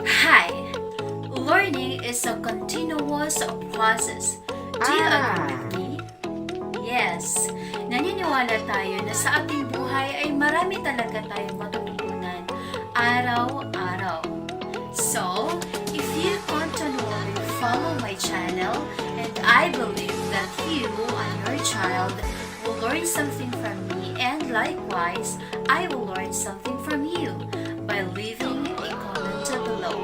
Hi! Learning is a continuous process. Do you agree with me? Yes, naniniwala tayo na sa ating buhay ay marami talaga tayong matututunan araw-araw. So, if you continually follow my channel, and I believe that you and your child will learn something from me, and likewise, I will learn something from you by leaving a comment below.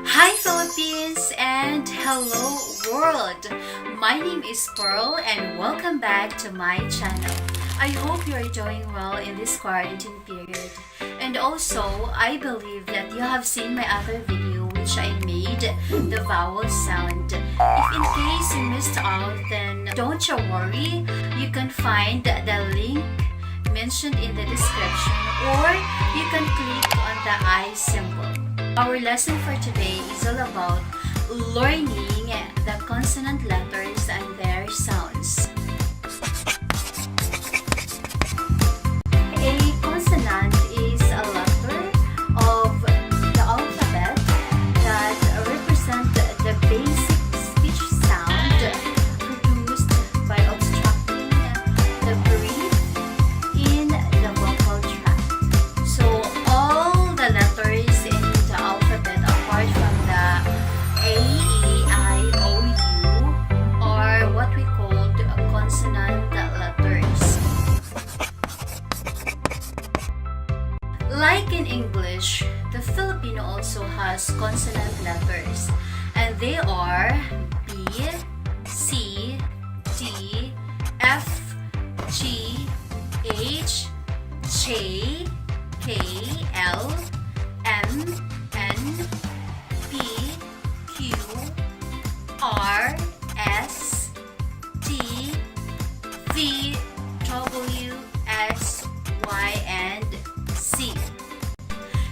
Hi Philippines and hello world! My name is Pearl and welcome back to my channel. I hope you are doing well in this quarantine period. And also, I believe that you have seen my other video which I made, the vowel sound. If in case you missed out, then don't you worry. You can find the link mentioned in the description, or you can click on the I symbol. Our lesson for today is all about learning the consonant letters and their sounds. A consonant is a letter of the alphabet that represent the basic speech sound produced by obstructing the breath in the vocal tract. So all the letters in the alphabet apart from the A, E, I, O, U are what we called consonant letters. Like in English, the Filipino also has consonant letters, and they are B, C, D, F, G, H, J, K, L, M, N, P, Q, R, S, T, V, W, X, Y, and Z.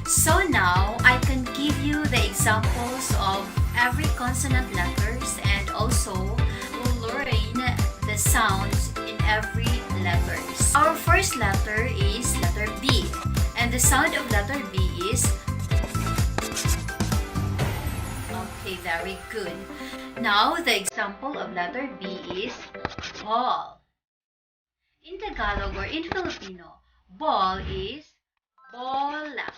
So now I can give you the examples of every consonant letters, and also we'll learn the sounds in every letters. Our first letter is letter B, and the sound of letter B is okay, very good. Now the example of letter B is ball. In Tagalog or in Filipino, ball is bola.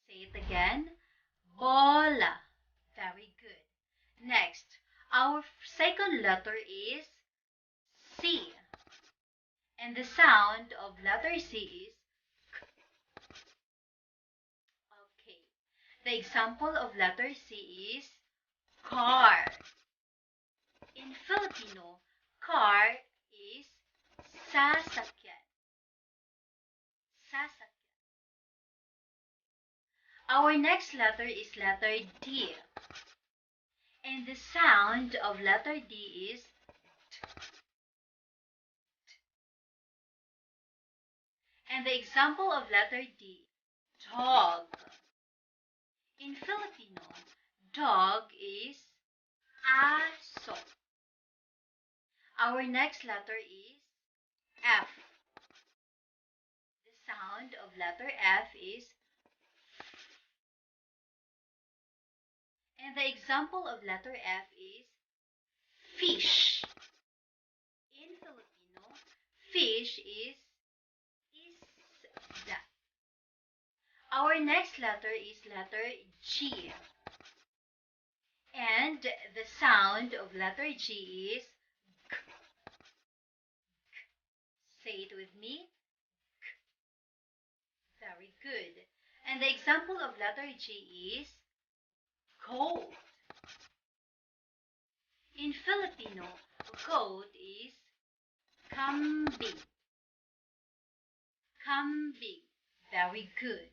Say it again. Bola. Very good. Next, our second letter is C. And the sound of letter C is okay. The example of letter C is car. In Filipino, car is sasakyan. Sasakyan. Our next letter is letter D. And the sound of letter D is t. And the example of letter D, dog. In Filipino, dog is aso. Our next letter is F. The sound of letter F is and the example of letter F is fish. In Filipino, fish is isda. Our next letter is letter G. And the sound of letter G is g. Say it with me. G. Very good. And the example of letter G is goat. In Filipino, goat is kambing. Kambing. Very good.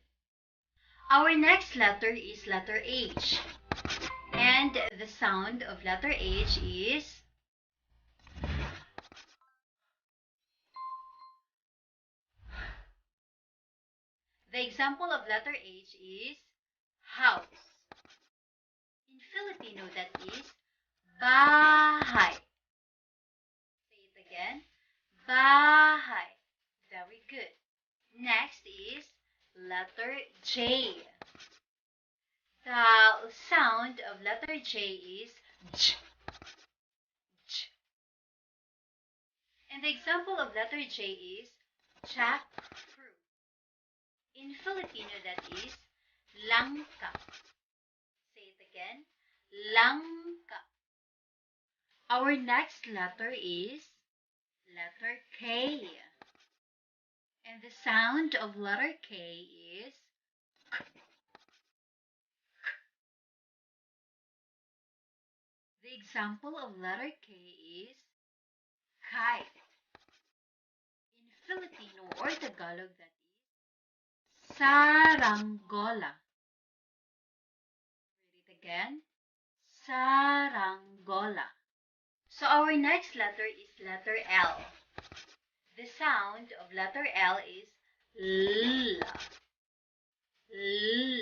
Our next letter is letter H. And the sound of letter H is the example of letter H is house. In Filipino, that is J. The sound of letter J is J. J. And the example of letter J is jackfruit. In Filipino, that is langka. Say it again, langka. Our next letter is letter K. And the sound of letter K is K. The example of letter K is kite. In Filipino or Tagalog, that is saranggola. Read it again, saranggola. So our next letter is letter L. The sound of letter L is L. L.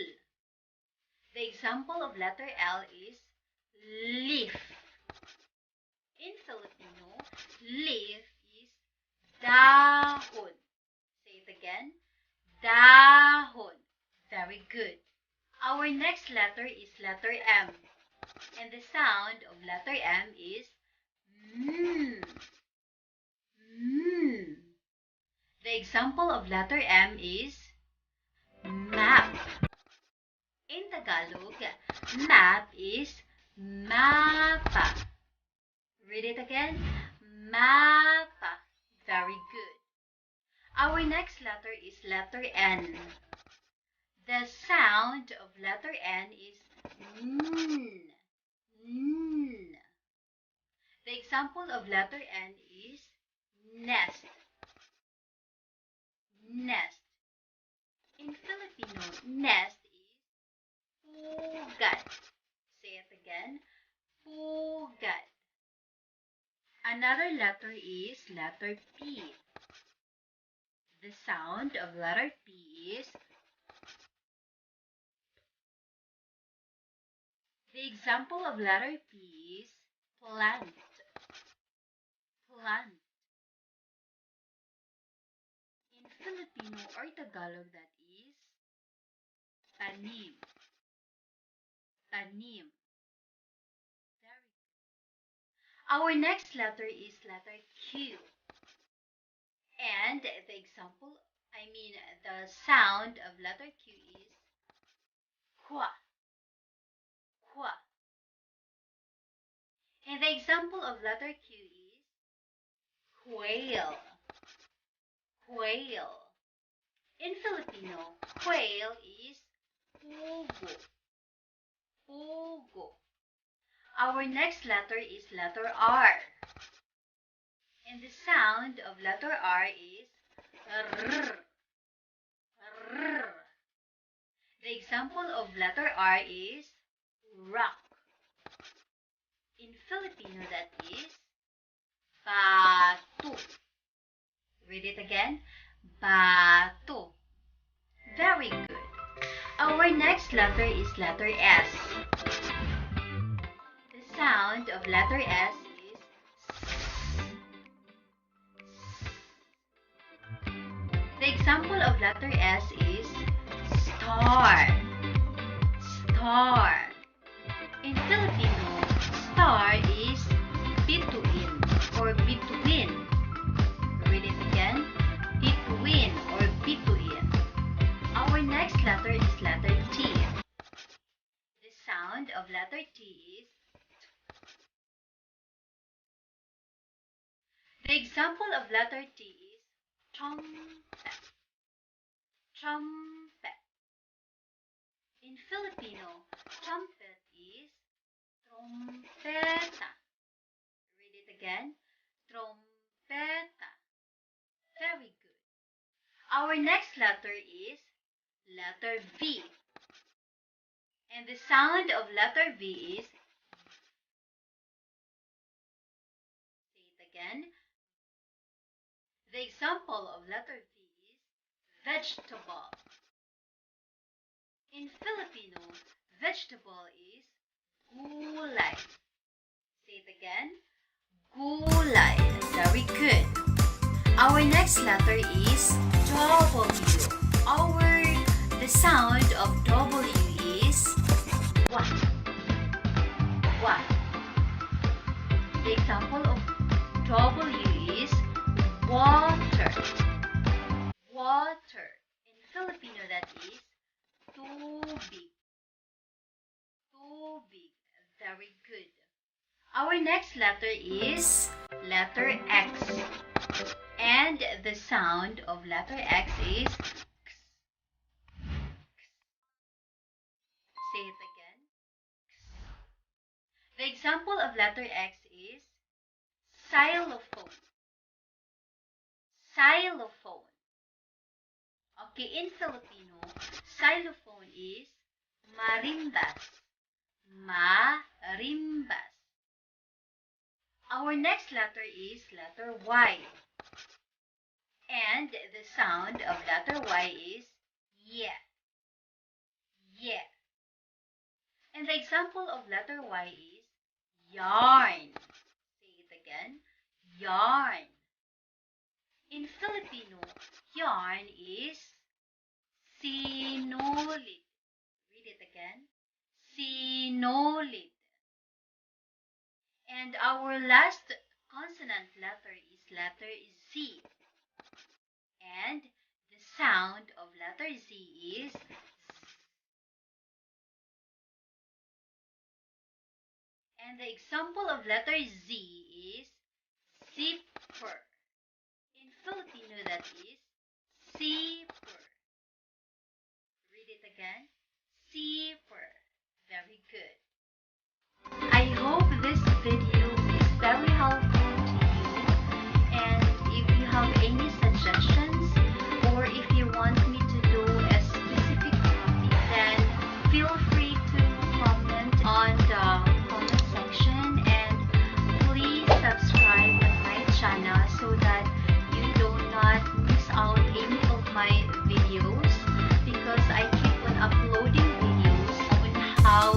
The example of letter L is leaf. In Filipino, leaf is dahon. Say it again, dahon. Very good. Our next letter is letter M. And the sound of letter M is mm. Mm. The example of letter M is map. In Tagalog, map is mapa. Read it again, mapa. Very good. Our next letter is letter N. The sound of letter N is N. N. The example of letter N is nest. Nest. In Filipino, nest is pugad. Say it again, pugad. Another letter is letter P. The sound of letter P is the example of letter P is plant. Plant. In Filipino or Tagalog, that is tanim. Tanim. Very good. Our next letter is letter Q. And the example, the sound of letter Q is kwa. Kwa. And the example of letter Q is quail. Quail. In Filipino, quail is pugo. Pugo. Our next letter is letter R. And the sound of letter R is r. R. The example of letter R is rock. In Filipino, that is batu. Read it again, batu. Very good. Our next letter is letter S. The sound of letter S is S. The example of letter S is star. Star. In Filipino, star is bituin or bituin. Read it again, bituin or bituin. Our next letter is letter T. The sound of letter T is T. The example of letter T is trumpet. Trumpet. In Filipino, trumpet is trompeta. Read it again, trompeta. Very good. Our next letter is letter V. And the sound of letter V is, say it again. The example of letter V is vegetable. In Filipino, vegetable is gulay. Say it again, gulay. Very good. Our next letter is W. the sound of W is what? What? The example of W is water. Water. In Filipino, that is tubig. Tubig. Very good. Our next letter is letter X. And the sound of letter X is X. Say it again. X. The example of letter X is xylophone. Xylophone. Okay, in Filipino, xylophone is marimbas. Marimbas. Our next letter is letter Y. And the sound of letter Y is yeah. Yeah. And the example of letter Y is yarn. Say it again. Yarn. In Filipino, yarn is sinulid. Read it again. Sinulid. And our last consonant letter is letter Z. And the sound of letter Z is Z. And the example of letter Z is zipper. In Filipino, that is zipper. Read it again. Zipper. Very good. I hope this video is very helpful to you. And if you have any suggestions or if you want me to do a specific topic, then feel free to comment on the comment section, and please subscribe on my channel so that you do not miss out any of my videos, because I keep on uploading videos on how